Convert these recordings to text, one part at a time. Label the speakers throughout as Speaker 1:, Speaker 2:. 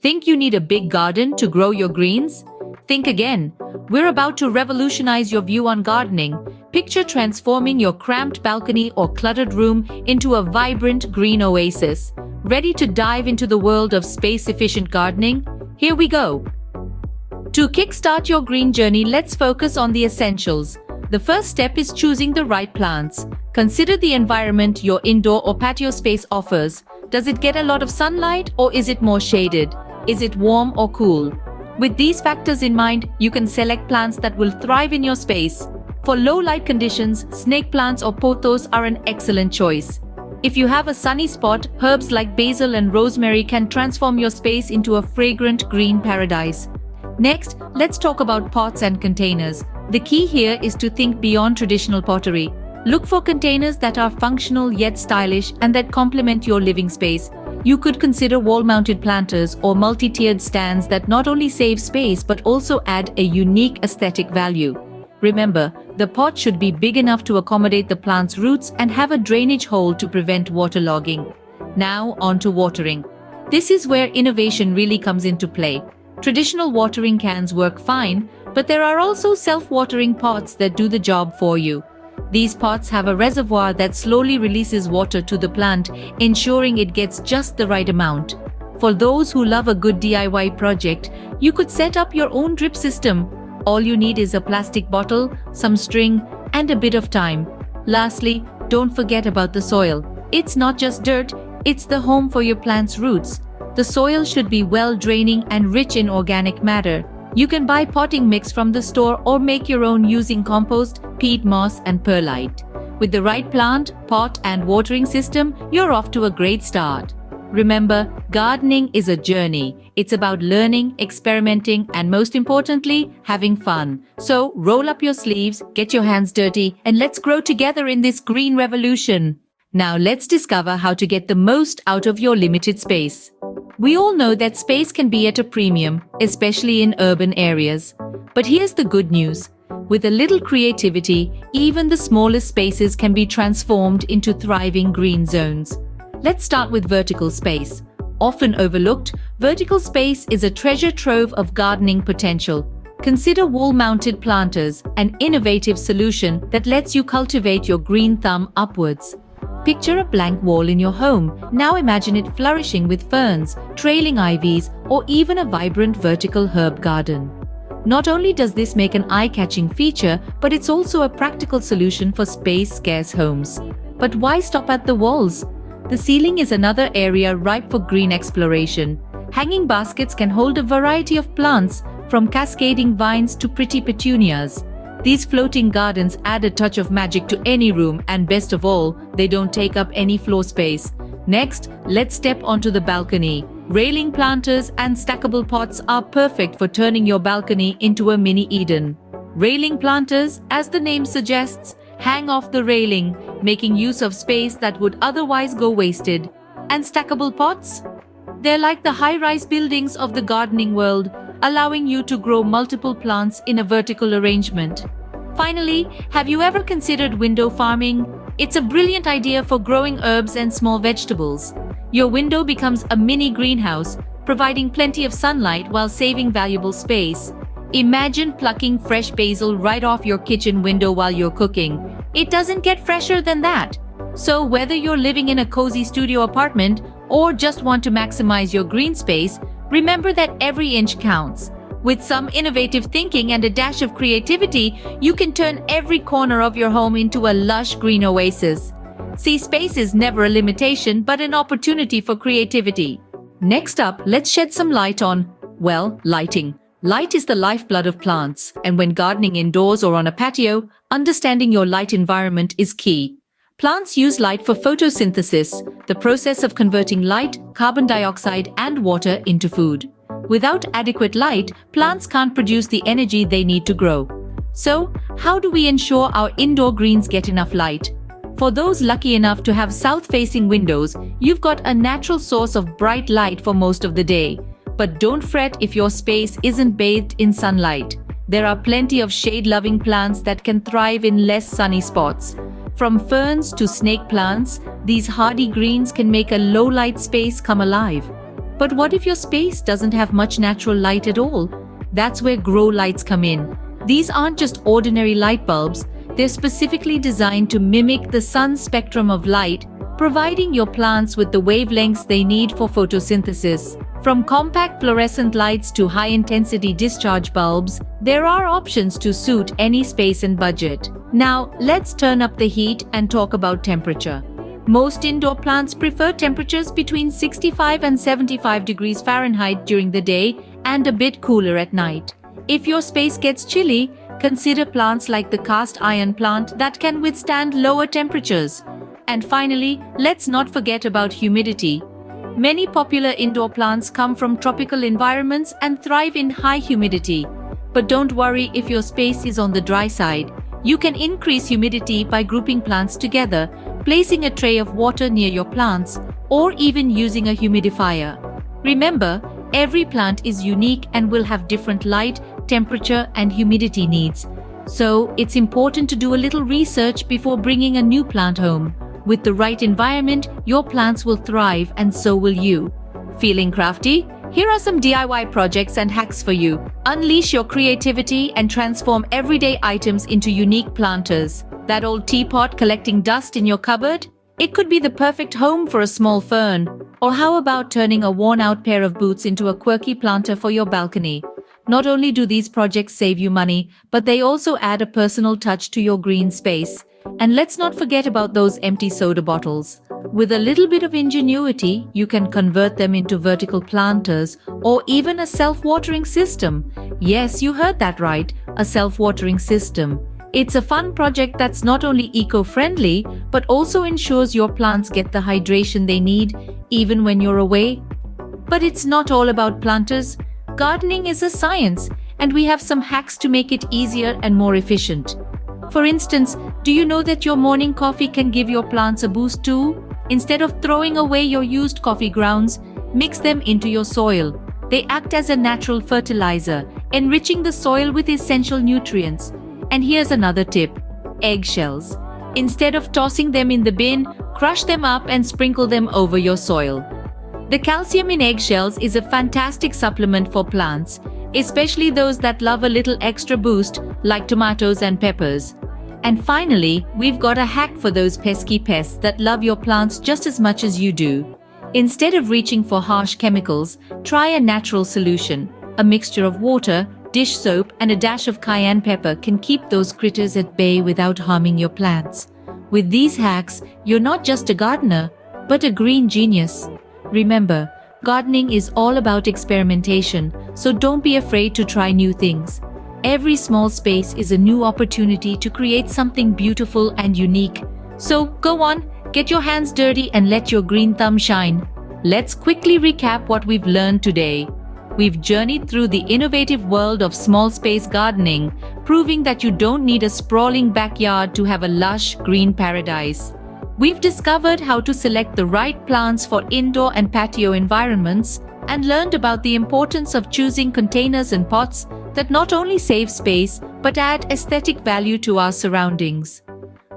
Speaker 1: Think you need a big garden to grow your greens? Think again. We're about to revolutionize your view on gardening. Picture transforming your cramped balcony or cluttered room into a vibrant green oasis. Ready to dive into the world of space-efficient gardening? Here we go. To kickstart your green journey, let's focus on the essentials. The first step is choosing the right plants. Consider the environment your indoor or patio space offers. Does it get a lot of sunlight or is it more shaded? Is it warm or cool? With these factors in mind, you can select plants that will thrive in your space. For low light conditions, snake plants or pothos are an excellent choice. If you have a sunny spot, herbs like basil and rosemary can transform your space into a fragrant green paradise. Next, let's talk about pots and containers. The key here is to think beyond traditional pottery. Look for containers that are functional yet stylish and that complement your living space. You could consider wall-mounted planters or multi-tiered stands that not only save space but also add a unique aesthetic value. Remember, the pot should be big enough to accommodate the plant's roots and have a drainage hole to prevent waterlogging. Now, on to watering. This is where innovation really comes into play. Traditional watering cans work fine, but there are also self-watering pots that do the job for you. These pots have a reservoir that slowly releases water to the plant, ensuring it gets just the right amount. For those who love a good DIY project, you could set up your own drip system. All you need is a plastic bottle, some string, and a bit of time. Lastly, don't forget about the soil. It's not just dirt, it's the home for your plant's roots. The soil should be well draining and rich in organic matter. You can buy potting mix from the store or make your own using compost, peat moss, and perlite. With the right plant, pot, and watering system, you're off to a great start. Remember, gardening is a journey. It's about learning, experimenting, and most importantly, having fun. So roll up your sleeves, get your hands dirty, and let's grow together in this green revolution. Now let's discover how to get the most out of your limited space. We all know that space can be at a premium, especially in urban areas. But here's the good news. With a little creativity, even the smallest spaces can be transformed into thriving green zones. Let's start with vertical space. Often overlooked, vertical space is a treasure trove of gardening potential. Consider wall-mounted planters, an innovative solution that lets you cultivate your green thumb upwards. Picture a blank wall in your home. Now imagine it flourishing with ferns, trailing ivies, or even a vibrant vertical herb garden. Not only does this make an eye-catching feature, but it's also a practical solution for space-scarce homes. But why stop at the walls? The ceiling is another area ripe for green exploration. Hanging baskets can hold a variety of plants, from cascading vines to pretty petunias. These floating gardens add a touch of magic to any room, and best of all, they don't take up any floor space. Next, let's step onto the balcony. Railing planters and stackable pots are perfect for turning your balcony into a mini Eden. Railing planters, as the name suggests, hang off the railing, making use of space that would otherwise go wasted. And stackable pots? They're like the high-rise buildings of the gardening world, allowing you to grow multiple plants in a vertical arrangement. Finally, have you ever considered window farming? It's a brilliant idea for growing herbs and small vegetables. Your window becomes a mini greenhouse, providing plenty of sunlight while saving valuable space. Imagine plucking fresh basil right off your kitchen window while you're cooking. It doesn't get fresher than that. So whether you're living in a cozy studio apartment or just want to maximize your green space, remember that every inch counts. With some innovative thinking and a dash of creativity, you can turn every corner of your home into a lush green oasis. See, space is never a limitation, but an opportunity for creativity. Next up, let's shed some light on, lighting. Light is the lifeblood of plants, and when gardening indoors or on a patio, understanding your light environment is key. Plants use light for photosynthesis, the process of converting light, carbon dioxide, and water into food. Without adequate light, plants can't produce the energy they need to grow. So, how do we ensure our indoor greens get enough light? For those lucky enough to have south-facing windows, you've got a natural source of bright light for most of the day. But don't fret if your space isn't bathed in sunlight. There are plenty of shade-loving plants that can thrive in less sunny spots. From ferns to snake plants, these hardy greens can make a low-light space come alive. But what if your space doesn't have much natural light at all? That's where grow lights come in. These aren't just ordinary light bulbs, they're specifically designed to mimic the sun's spectrum of light, providing your plants with the wavelengths they need for photosynthesis. From compact fluorescent lights to high-intensity discharge bulbs, there are options to suit any space and budget. Now, let's turn up the heat and talk about temperature. Most indoor plants prefer temperatures between 65 and 75 degrees Fahrenheit during the day and a bit cooler at night. If your space gets chilly, consider plants like the cast iron plant that can withstand lower temperatures. And finally, let's not forget about humidity. Many popular indoor plants come from tropical environments and thrive in high humidity. But don't worry if your space is on the dry side. You can increase humidity by grouping plants together, placing a tray of water near your plants, or even using a humidifier. Remember, every plant is unique and will have different light, temperature, and humidity needs. So, it's important to do a little research before bringing a new plant home. With the right environment, your plants will thrive and so will you. Feeling crafty? Here are some DIY projects and hacks for you. Unleash your creativity and transform everyday items into unique planters. That old teapot collecting dust in your cupboard? It could be the perfect home for a small fern. Or how about turning a worn-out pair of boots into a quirky planter for your balcony? Not only do these projects save you money, but they also add a personal touch to your green space. And let's not forget about those empty soda bottles. With a little bit of ingenuity, you can convert them into vertical planters or even a self-watering system. Yes, you heard that right, a self-watering system. It's a fun project that's not only eco-friendly, but also ensures your plants get the hydration they need, even when you're away. But it's not all about planters. Gardening is a science, and we have some hacks to make it easier and more efficient. For instance, do you know that your morning coffee can give your plants a boost too? Instead of throwing away your used coffee grounds, mix them into your soil. They act as a natural fertilizer, enriching the soil with essential nutrients. And here's another tip: eggshells. Instead of tossing them in the bin, crush them up and sprinkle them over your soil. The calcium in eggshells is a fantastic supplement for plants, especially those that love a little extra boost, like tomatoes and peppers. And finally, we've got a hack for those pesky pests that love your plants just as much as you do. Instead of reaching for harsh chemicals, try a natural solution. A mixture of water, dish soap, and a dash of cayenne pepper can keep those critters at bay without harming your plants. With these hacks, you're not just a gardener, but a green genius. Remember, gardening is all about experimentation, so don't be afraid to try new things. Every small space is a new opportunity to create something beautiful and unique. So go on, get your hands dirty and let your green thumb shine. Let's quickly recap what we've learned today. We've journeyed through the innovative world of small space gardening, proving that you don't need a sprawling backyard to have a lush green paradise. We've discovered how to select the right plants for indoor and patio environments, and learned about the importance of choosing containers and pots that not only save space but add aesthetic value to our surroundings.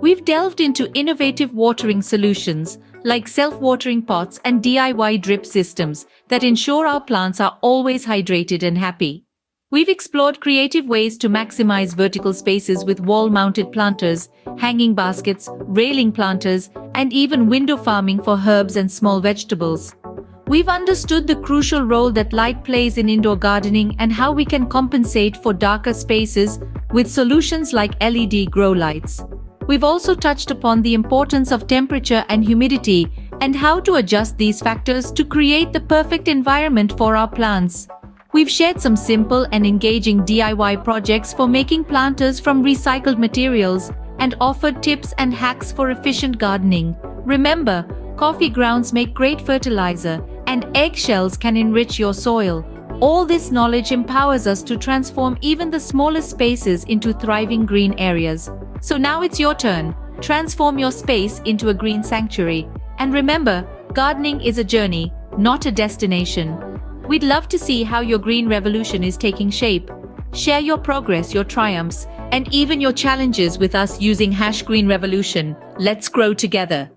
Speaker 1: We've delved into innovative watering solutions like self-watering pots and DIY drip systems that ensure our plants are always hydrated and happy. We've explored creative ways to maximize vertical spaces with wall-mounted planters, hanging baskets, railing planters, and even window farming for herbs and small vegetables. We've understood the crucial role that light plays in indoor gardening and how we can compensate for darker spaces with solutions like LED grow lights. We've also touched upon the importance of temperature and humidity and how to adjust these factors to create the perfect environment for our plants. We've shared some simple and engaging DIY projects for making planters from recycled materials and offered tips and hacks for efficient gardening. Remember, coffee grounds make great fertilizer, and eggshells can enrich your soil. All this knowledge empowers us to transform even the smallest spaces into thriving green areas. So now it's your turn. Transform your space into a green sanctuary. And remember, gardening is a journey, not a destination. We'd love to see how your green revolution is taking shape. Share your progress, your triumphs, and even your challenges with us using #GreenRevolution. Let's grow together.